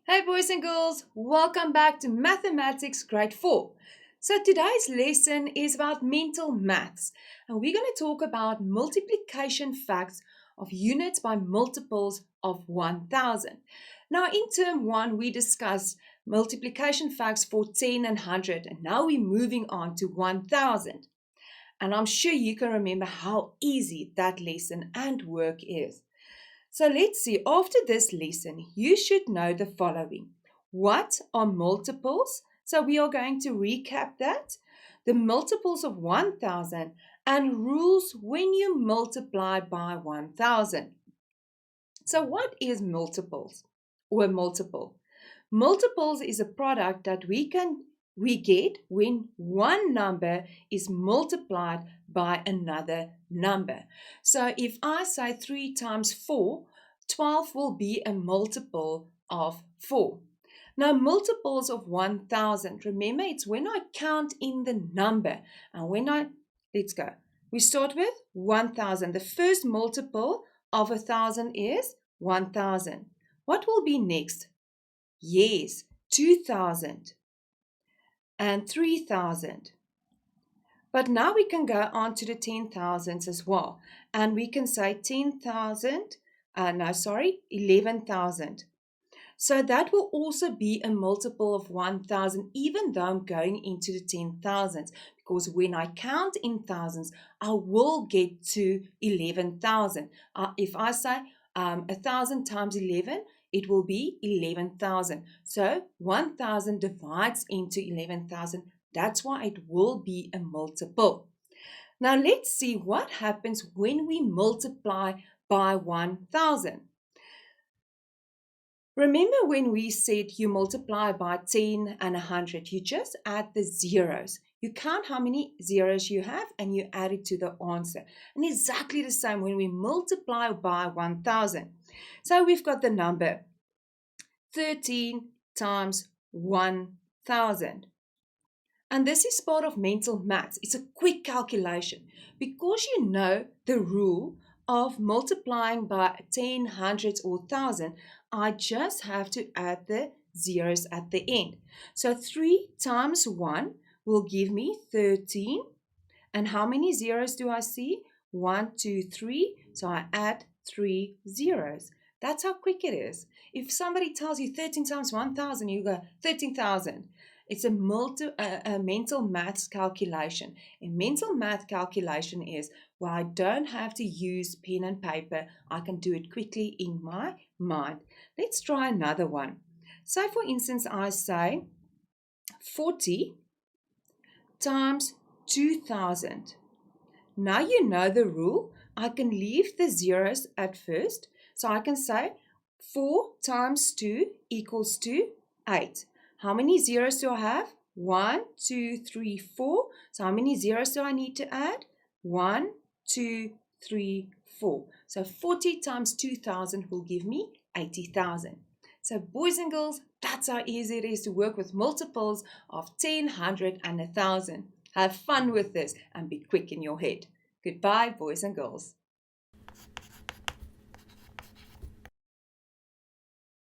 Hey boys and girls, welcome back to Mathematics Grade 4. So today's lesson is about mental maths and we're going to talk about multiplication facts of units by multiples of 1000. Now in term 1 we discussed multiplication facts for 10 and 100 and now we're moving on to 1000. And I'm sure you can remember how easy that lesson and work is. So let's see, after this lesson, you should know the following. What are multiples? So we are going to recap that. The multiples of 1000 and rules when you multiply by 1000. So what is multiples or a multiple? Multiples is a product that we get when one number is multiplied by another number. So if I say 3 times 4, 12 will be a multiple of 4. Now multiples of 1000, remember it's when I count in the number and let's go. We start with 1000. The first multiple of 1000 is 1000. What will be next? Yes, 2000 and 3000. But now we can go on to the 10,000s as well. And we can say 11,000. So that will also be a multiple of 1000, even though I'm going into the 10,000s. Because when I count in thousands, I will get to 11,000. If I say 1,000 times 11, it will be 11,000. So 1,000 divides into 11,000. That's why it will be a multiple. Now let's see what happens when we multiply by 1000. Remember when we said you multiply by 10 and 100, you just add the zeros. You count how many zeros you have and you add it to the answer. And exactly the same when we multiply by 1000. So we've got the number 13 times 1000. And this is part of mental maths. It's a quick calculation. Because you know the rule of multiplying by 10, hundreds, or 1000, I just have to add the zeros at the end. So 3 times 1 will give me 13. And how many zeros do I see? 1, 2, 3. So I add 3 zeros. That's how quick it is. If somebody tells you 13 times 1000, you go 13,000. It's a mental maths calculation. A mental math calculation is where I don't have to use pen and paper. I can do it quickly in my mind. Let's try another one. So for instance, I say 40 times 2000. Now you know the rule. I can leave the zeros at first. So I can say 4 times 2 equals to 8. How many zeros do I have? 1, 2, 3, 4. So how many zeros do I need to add? 1, 2, 3, 4. So 40 times 2000 will give me 80,000. So boys and girls, that's how easy it is to work with multiples of 10, 100 and 1000. Have fun with this and be quick in your head. Goodbye, boys and girls.